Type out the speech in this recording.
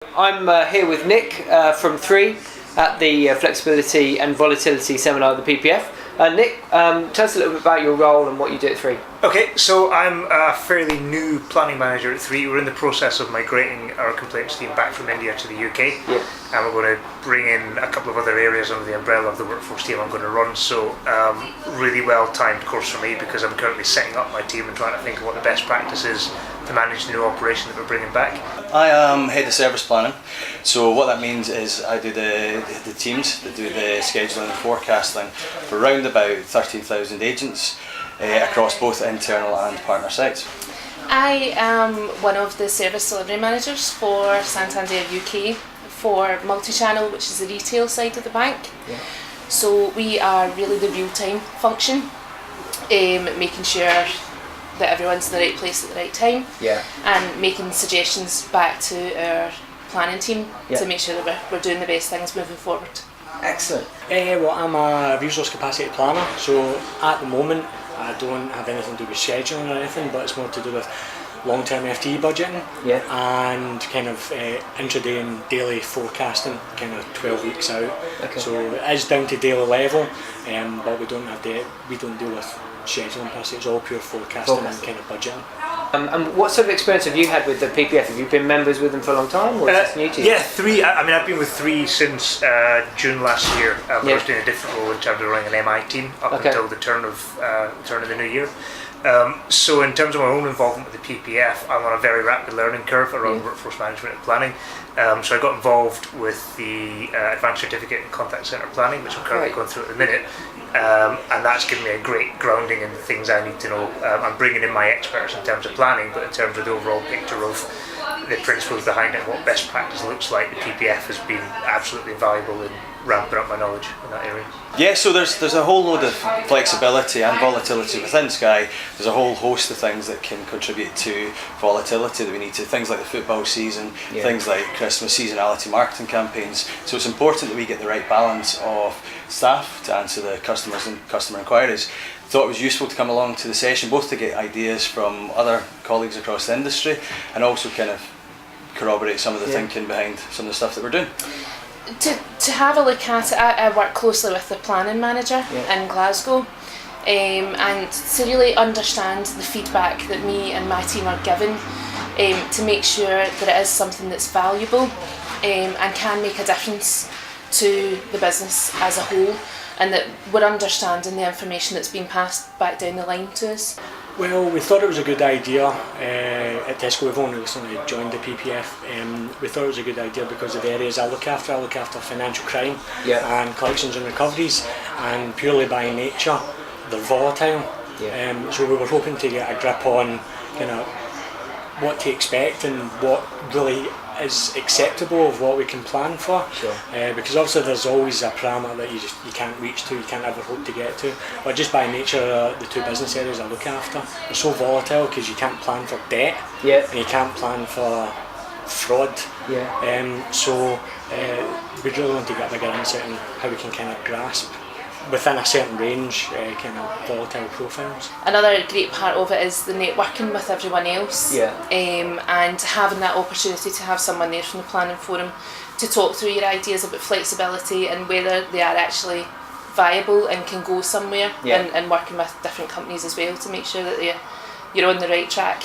I'm here with Nick from 3 at the Flexibility and Volatility seminar at the PPF. Nick, tell us a little bit about your role and what you do at 3. Okay, so I'm a fairly new planning manager at 3. We're in the process of migrating our complaints team back from India to the UK. Yeah. And we're going to bring in a couple of other areas under the umbrella of the workforce team I'm going to run. So really well timed course for me, because I'm currently setting up my team and trying to think of what the best practice is to manage the new operation that we're bringing back. I am head of service planning, so what that means is I do the teams that do the scheduling and forecasting for around about 13,000 agents across both internal and partner sites. I am one of the service delivery managers for Santander UK for multi-channel, which is the retail side of the bank. Yeah. So we are really the real-time function, making sure that everyone's in the right place at the right time, Yeah. and making suggestions back to our planning team to make sure that we're doing the best things moving forward. Excellent. Well, I'm a resource capacity planner, so at the moment I don't have anything to do with scheduling or anything, but it's more to do with long-term FTE budgeting and kind of intraday and daily forecasting, kind of 12 weeks out. Okay. So it is down to daily level, but we don't deal with scheduling per se. It's all pure forecasting and kind of budgeting. And what sort of experience have you had with the PPF? Have you been members with them for a long time, or is this new to you? Yeah, 3. I mean, I've been with 3 since June last year. I was doing a different role in terms of running an MI team up until the turn of the new year. So in terms of my own involvement with the PPF, I'm on a very rapid learning curve around workforce management and planning. So I got involved with the Advanced Certificate in Contact Centre Planning, which I'm currently going through at the minute, and that's given me a great grounding in the things I need to know. I'm bringing in my experts in terms of planning, but in terms of the overall picture of the principles behind it and what best practice looks like, the PPF has been absolutely invaluable in ramping up my knowledge in that area. Yeah, so there's a whole load of flexibility and volatility within Sky. There's a whole host of things that can contribute to volatility that we need to, things like the football season, things like Christmas seasonality marketing campaigns. So it's important that we get the right balance of staff to answer the customers and customer inquiries. Thought it was useful to come along to the session, both to get ideas from other colleagues across the industry and also kind of corroborate some of the thinking behind some of the stuff that we're doing. To have a look at it, I work closely with the planning manager in Glasgow, and to really understand the feedback that me and my team are given, to make sure that it is something that's valuable and can make a difference to the business as a whole, and that we're understanding the information that's being passed back down the line to us. Well, we thought it was a good idea at Tesco. We've only recently joined the PPF. We thought it was a good idea because of the areas I look after. I look after financial crime and collections and recoveries, and purely by nature they're volatile. So we were hoping to get a grip on kind of what to expect and what really is acceptable of what we can plan for, because obviously there's always a parameter that you can't reach to, you can't ever hope to get to, but just by nature the 2 business areas I look after are so volatile, because you can't plan for debt and you can't plan for fraud, so we really want to get a bigger insight on how we can kind of grasp within a certain range kind of volatile profiles. Another great part of it is the networking with everyone else, and having that opportunity to have someone there from the planning forum to talk through your ideas about flexibility and whether they are actually viable and can go somewhere, and working with different companies as well to make sure that you're on the right track.